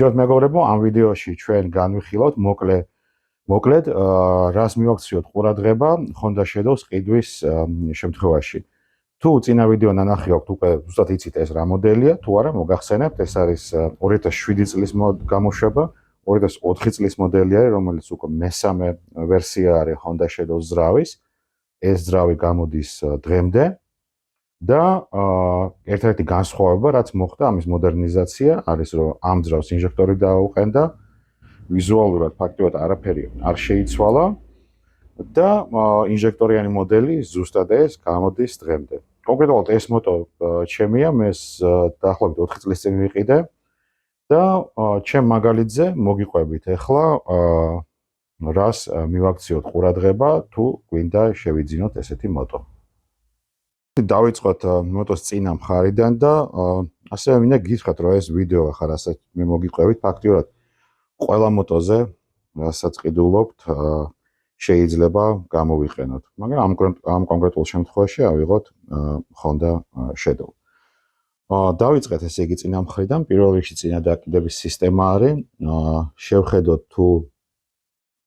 ჯერ მეგობრებო, ამ ვიდეოში ჩვენ განვიხილავთ მოკლედ რას მივაქციოთ ყურადღება Honda Shadow-ს ყიდვის შემთხვევაში. თუ წინა ვიდეო ნანახი აქვთ, უკვე ზუსტად იცით ეს რა მოდელია, თუ არა მოგახსენებთ, ეს არის 2007 წლის გამოშვება, 2004 წლის მოდელი არის, რომელიც უკვე მესამე ვერსია არის Honda Shadow-ს ძრავის. ეს ძრავი გამოდის დღემდე და ერთ-ერთი განსხვავება, რაც მოხდა ამის მოდერნიზაცია, არის რომ ამ ძრავს ინჟექტორი დააუყენდა, ვიზუალურად ფაქტობრივად არაფერი არ შეიცვალა და ინჟექტორიანი მოდელი ზუსტად ეს გამოდის დღემდე. კონკრეტულად ეს მოტო ჩემია, მე დაახლოებით 4 წლის წინ ვიყიდე და ჩემ მაგალითზე მოგიყვებით ახლა რას მივაქციოთ ყურადღება, თუ გვინდა შევიძინოთ ესეთი მოტო. დავიწყოთ მოტოს წინა მხარიდან და ასევე მინდა გითხრათ, რომ ეს ვიდეო ახლა რასაც მე მოგიყვებით, ფაქტიურად ყველა მოტოზე, რასაც ყიდულობთ, შეიძლება გამოვიყენოთ. მაგრამ ამ კონკრეტულ შემთხვევაში ავიღოთ Honda Shadow. დავიწყეთ ესე იგი წინა მხრიდან, პირველ რიგში წინა დაკიდების სისტემა არის. შევხედოთ თუ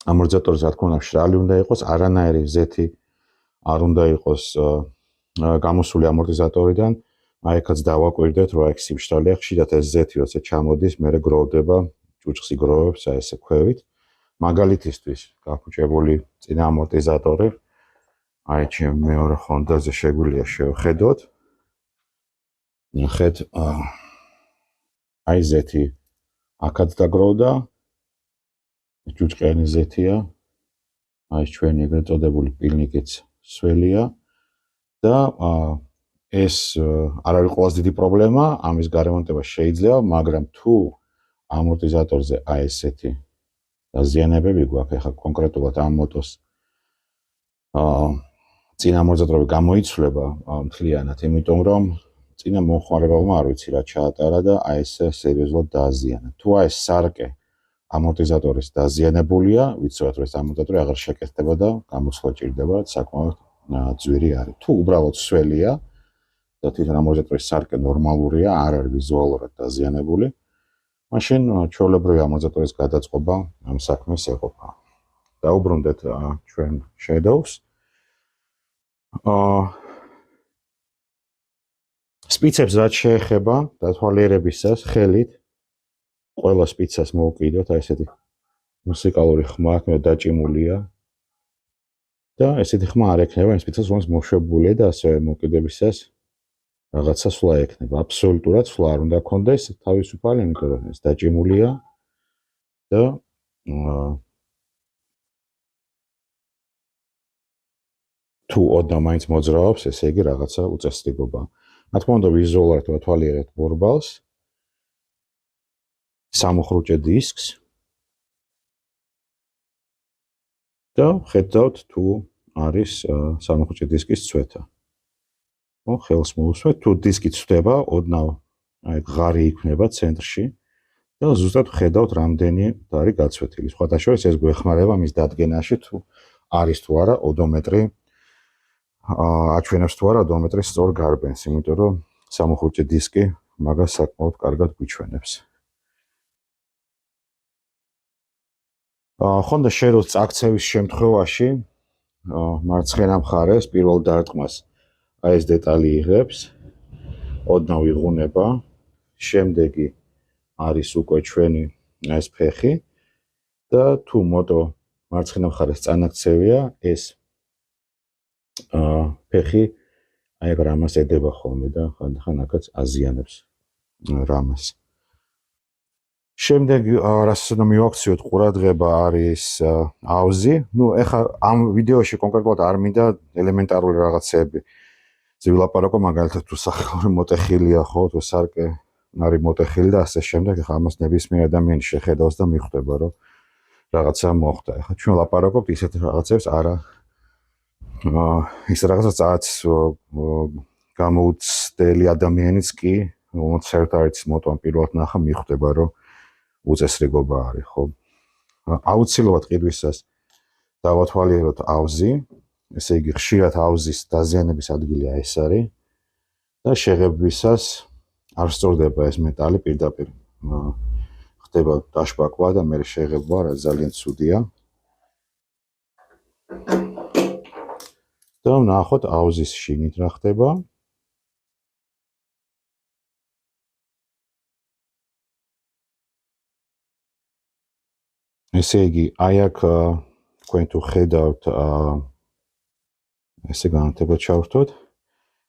ამორტიზატორზე რა თქმა უნდა მშრალი უნდა იყოს, არანაირი ზეთი არ უნდა იყოს გამოსული ამორტიზატორიდან. აი ეხაც დავაკვირდეთ, რომ აქ სიმშრალეა, ხშირად ეს ზეთი როცა ჩამოდის, მერე გროვდება, ჭუჭხს იგროვებს, აი ესე ქვევით. მაგალითისთვის გაფუჭებული წინა ამორტიზატორი, აი ჩემ მეორე Honda-ზე შეგვიძლია შევხედოთ. ნახეთ, აი ზეთი აქაც დაგროვდა. ჭუჭყიანი ზეთია. აი ჩვენი ეგრეთ წოდებული პილნიკიც სველია და ეს არ არის ყველაზე დიდი პრობლემა, ამის გარემონტება შეიძლება, მაგრამ თუ ამორტიზატორზე აი ესეთი დაზიანებები გვაქვს, ახლა კონკრეტულად ამ მოტოს წინა ამორტიზატორები გამოიცვლება მთლიანად, იმიტომ რომ წინა მომხმარებელმა არ ვიცი რა ჩაატარა და აი ესე სერიოზულად დააზიანა. თუ აი ეს სარკე ამორტიზატორის დაზიანებულია, ვიცით რომ ეს ამორტიზატორი აღარ შეკეთდება და გამოცვლა ჭირდება, საკმაოდ ძვირი არის. თუ უბრალოდ სველია და თვითონ ამორტიზატორის სარკე ნორმალურია, არ არის ვიზუალურად დაზიანებული, მაშინ ჩვეულებრივი ამორტიზატორის გადაწყობა ამ საქმეს ეყოფა. დაუბრუნდეთ ჩვენ Shadow-ს. სპიცებს რაც შეეხება დათვალიერებისას ხელით ყველა სპიცას მოვკიდოთ, აი ესეთი მუსიკალური ხმა აქ დაჭიმულია და ესეთი ხმა არ ექნება იმ სპიცას, რომელიც მოშვებულია და ასევე მოკიდებისას რაღაცა სვლა ექნება. აბსოლუტურად სვლა არ უნდა ქონდეს თავისუფალი, იმიტომ რომ ეს დაჭიმულია და თუ ოდნავ მაინც მოძრაობს, ესე იგი რაღაცა უწესრიგობაა. რა თქმა უნდა, ვიზუალურად ვათვალიერებთ ბორბალს, სამუხრუჭე დისკს და ხედავთ თუ არის სამუხრუჭე დისკის ცვეთა. ხელს მოусვეთ, თუ დისკი ცვდება, ოდნავ აი ღარი იქნება ცენტრში და ზუსტად ხედავთ რამდენი არის გაცვეთილი. სხვათა შორის ეს გვეხმარება მის დადგენაში, თუ არის თუ არა ოდომეტრი აჩვენებს თუ არა ოდომეტრის სწორ გარბენს, იმიტომ რომ სამუხრუჭე დისკი მაგას საკმაოდ კარგად გვიჩვენებს. Honda Shadow-ს წაქცევის შემთხვევაში მარცხენა მხარეს პირველ დარტყმას აი ეს დეტალი იღებს, ოდნავ იღუნება, შემდეგი არის უკვე ჩვენი ეს ფეხი და თუ მოტო მარცხენა მხარეს წანაქცევია, ეს ფეხი აი ეგ რამას ედება ხოლმე და ხანდახან აქაც აზიანებს რამას. შემდეგ რასაც უნდა მივაქციოთ ყურადღება არის ავზი. ეხლა ამ ვიდეოში კონკრეტულად არ მინდა ელემენტარული რაღაცეები ვილაპარაკო, მაგალითად თუ სახური მოტეხილია ხო, თუ სარკე არის მოტეხილი და ასე შემდეგ, ეხლა ამას ნებისმიერ ადამიანი შეხედავს და მიხვდება, რომ რაღაცა მოხდა. ეხლა ჩვენ ვლაპარაკობთ ისეთ რაღაცებს, არა ის რაღაცაც გამოუცდელი ადამიანიც კი, რომელსაც საერთოდ არ იცის მოტო, პირველად ნახა მიხვდება, რომ უწესრიგობა არის, ხო? აუცილებლად ყიდვისას დავათვალიეროთ ავზი, ესე იგი ხშირად ავზის დაზიანების ადგილი ეს არის და შეღებვისას არ სწორდება ეს მეტალი პირდაპირ ხდება დაშბაკვა და მე შეღებვა, რა ძალიან ცუდია. და ნახოთ აუზის შიგნით რა ხდება. ესე იგი, აი აქ თქვენ თუ ხედავთ ესე განათება ჩავთოთ.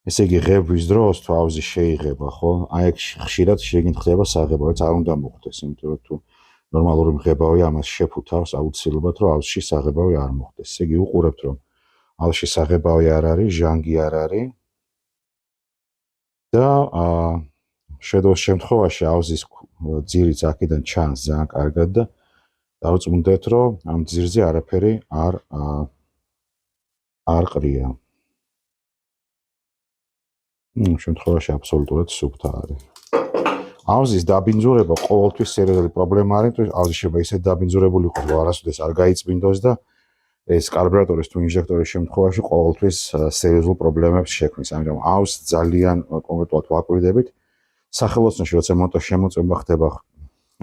ესე იგი, ღებვის დროს თუ აუზი შეიღება, ხო? აი აქ ხშირად შეგინთ ხდება საღებავი, არ უნდა მოხდეს, იმიტომ რომ თუ ნორმალური მღებავი ამას შეფუთავს აუცილებლად, რომ აუზში საღებავი არ მოხდეს. ესე იგი, უყურებთ, რომ აუზში საღებავი არ არის, ჟანგი არ არის. და შედოს შემთხვევაში აუზის ძირიც აქედან ჩანს ძალიან კარგად და დავწმუნდეთ, რომ ამ ძირზე არაფერი არ ყრია. შემთხვევაში აბსოლუტურად სუფთა არის. აუზის დაბინძურება ყოველთვის სერიოზული პრობლემა არის, თუ აუზი შეიძლება ისე დაბინძურებული იყოს, რომ არასოდეს არ გაიწმინდოს და ეს კარბურატორის თუ ინჟექტორის შემთხვევაში ყოველთვის სერიოზულ პრობლემებს შექმნის. ამიტომ აუზს ძალიან კონკრეტულად ვაკვირდებით. სახელოსნოში როცა შემოწმება ხდება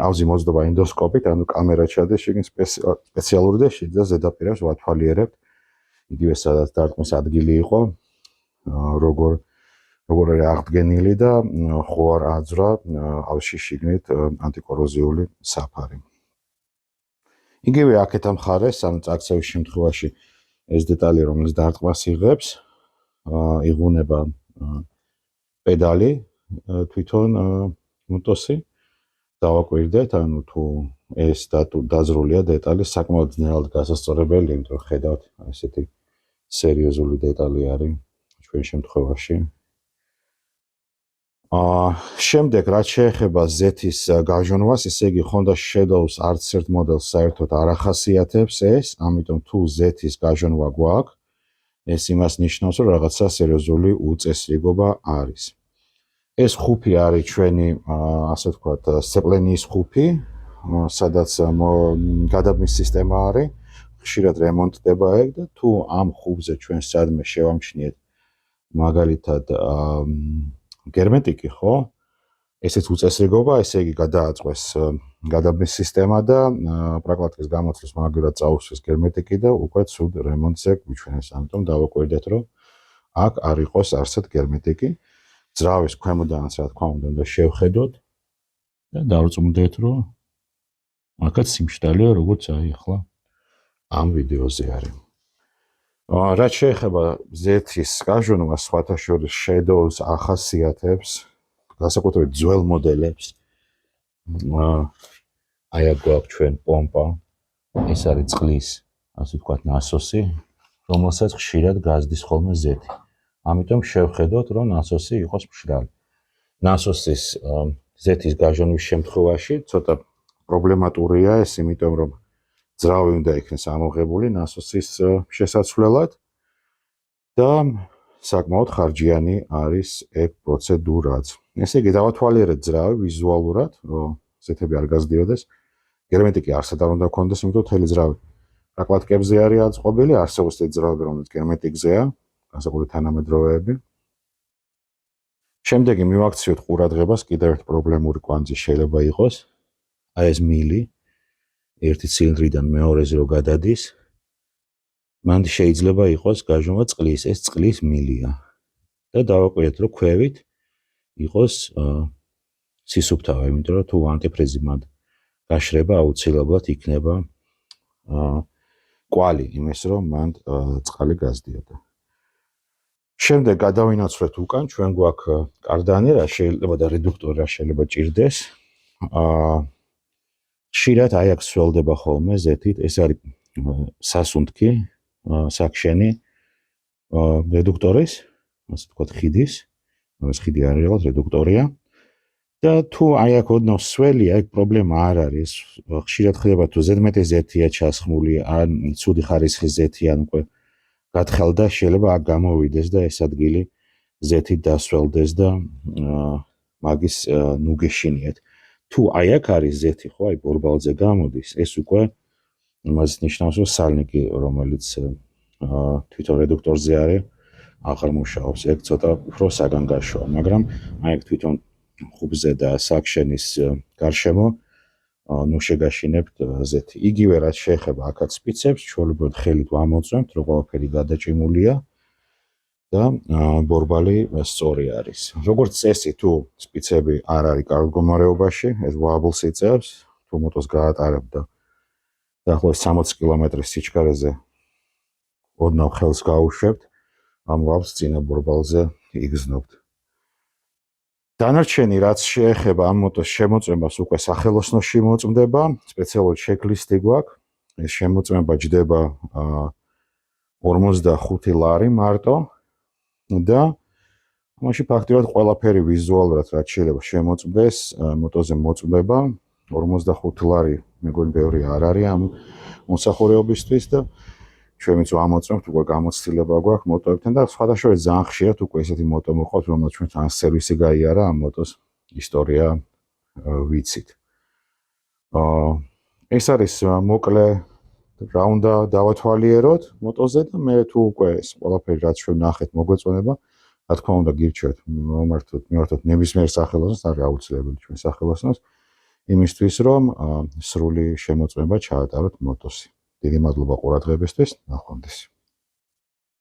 აუზი მოძდება ენდოსკოპით, ანუ კამერა ჩადეს შიგნით სპეციალური და შიდა ზედაპირებს ვათვალიერებთ. იგივე სადაც დარტყმის ადგილი იყო, როგორ არის აღდგენილი და ხო არ აძვრა აუზში შიგნით ანტიკოროზიული საფარი. იგივე აქეთ ამ მხარეს, ამ წაქცევის შემთხვევაში ეს დეტალი, რომელიც დარტყმას იღებს, იღუნება პედალი თვითონ მოტოსი. დავაკვირდეთ, ანუ თუ ეს დაზრულია დეტალი, საკმაოდ ძნელად გასასწორებელი, იმიტომ რომ ხედავთ, ესეთი სერიოზული დეტალი არის ჩვენ შემთხვევაში. შემდეგ, რაც შეეხება Z-ის გაჟონვას, ესე იგი, Honda Shadows არც ერთ მოდელს საერთოდ არ ახასიათებს ეს, ამიტომ თუ Z-ის გაჟონვა გვაქვს, ეს იმას ნიშნავს, რომ რაღაცა სერიოზული უწესრიგობა არის. ეს ხუფი არის ჩვენი, ასე ვთქვათ, სცეპლენიის ხუფი, სადაც გადაბმის სისტემა არის, ხშირად რემონტდება ეგ და თუ ამ ხუფზე ჩვენ სადმე შევამჩნიეთ მაგალითად გერმეტიკი, ხო? ესეც უწესრიგობა, ესე იგი გადააწყვეს გადაბმის სისტემა და პრაკალატკის გამოცდის მაგალითად წაუსვეს გერმეტიკი და უკვე ცუდ რემონტზე გვიჩვენეს. ამიტომ დავაკვირდეთ, რომ აქ არ იყოს არსად გერმეტიკი. ძრავის ქვემოდანაც რა თქმა უნდა შევხედოთ და დავწმუნდეთ, რომ აქაც სიმშრალეა, როგორც აი ახლა ამ ვიდეოზე არის. რაც შეეხება Z-ის გაჟონვას, სხვათა შორის Shadows ახასიათებს განსაკუთრებით ძველ მოდელებს. აი აქ გვაქვს ჩვენ პომპა, ეს არის წყლის, ასე ვთქვათ, ნასოსი, რომელსაც ხშირად გაზდის ხოლმე Z-ი. ამიტომ შევხედოთ, რომ ნასოსი იყოს მშრალი. ნასოსის Z-ის გაჟონვის შემთხვევაში ცოტა პრობლემატურია ეს, იმიტომ რომ ძრავი უნდა იქნეს ამოღებული ნასოსის შესაცვლელად და საკმაოდ ხარჯიანი არის ეგ პროცედურაც. ესე იგი, დავათვალიერეთ ძრავი ვიზუალურად, რომ Z-ები არ გაზდიოდეს. გერმეტიკი არსად არ უნდა გქონდეს, იმიტომ თელი ძრავი პრაკალატკებზე არის აწყობილი, არსებობს ეს ძრავები, რომელიც გერმეტიკზეა. განსაკუთრებით თანამედროვეები. შემდეგი მივაქციოთ ყურადღებას, კიდევ ერთ პრობლემური კვანძი შეიძლება იყოს. აი ეს მილი ერთი ცილინდრიდან მეორეზე რო გადადის, მან შეიძლება იყოს გაჟონვა წყლის, ეს წყლის მილია. და დავაკვირდეთ, რომ ქვევით იყოს სისუფთავე, იმიტომ რომ თუ ანტიფრიზი მან გაშრება, აუცილებლად იქნება კვალი იმის, რომ მან წყალი გაზდიოდა. შემდეგ გადავინაცვლეთ უკან, ჩვენ გვაქვს კარდანი, რა შეიძლება და რედუქტორი რა შეიძლება ჭირდეს. ხშირად აი აქ სველდება ხოლმე Z-ით, ეს არის სასუნთქი, საქშენი რედუქტორის, ასე ვთქვათ, ხიდის, ეს ხიდი არის რაღაც რედუქტორია. და თუ აი აქ ოდნავ სველია, ეგ პრობლემა არ არის. ხშირად ხდება თუ ზედმეტი Z-ია ჩასხმული, ან ცუდი ხარისხის Z-ი, ან უკვე გათხელდა, შეიძლება აქ გამოვიდეს და ეს ადგილი Z-ით დასველდეს და მაგის ნუ გეშინიათ. თუ აი აქ არის Z-ი, ხო, აი ბორბალზე გამოდის, ეს უკვე იმას ნიშნავს, რომ სალნიკი, რომელიც თვითონ რედუქტორზე არის, აღარ მუშაობს. ეგ ცოტა უფრო საგანგაშოა, მაგრამ აი აქ თვითონ ხუბზე და საქშენის გარშემო ნუ შეგაშინებთ ზეთი. იგივე რაც შეეხება აქაც სპიცებს, ჩვეულებრივად ხელით ვამოწმებთ, რომ ყველაფერი გადაჭიმულია და ბორბალი სწორი არის. როგორც წესი, თუ სპიცები არ არის კარგ მდგომარეობაში, ეს ვაბლს იწევს, თუ მოტოს გაატარებთ და დაახლოებით 60 კილომეტრის სიჩქარეზე ოდნავ ხელს გაუშვებთ, ამ ვაბლს წინა ბორბალზე იგზნობთ. დანარჩენი რაც შეეხება ამ მოტოს შემოწმებას უკვე სახელოსნოში მოწმდება, სპეციალური ჩეკლისტი გვაქვს. ეს შემოწმება ჯდება 45 ლარი მარტო და მაშინ ფაქტიურად ყველაფერი ვიზუალურად რაც შეიძლება შემოწმდეს, მოტოზე მოწმდება 45 ლარი მეგონი ბევრი არ არის ამ მოსახურეობისთვის და ჩვენც ვამოწმებთ, უკვე გამოცდილება გვაქვს მოტოებთან და სხვადასხვა ძალიან ხშირად უკვე ესეთი მოტო მოყავთ, რომელსაც ჩვენ თან სერვისი გაიარა ამ მოტოს ისტორია ვიცით. ეს არის მოკლე რა უნდა დავათვალიეროთ მოტოზე და მე თუ უკვე ეს ყველაფერი რაც ჩვენ ნახეთ მოგვეწონება, რა თქმა უნდა გირჩევთ მიმართოთ ნებისმიერ სახელოსნოს, არის აუცილებელი ჩვენ სახელოსნოს, იმისთვის რომ სრული შემოწმება ჩაატაროთ მოტოსი. დიდი მადლობა ყურადღებისთვის, ნახვამდის.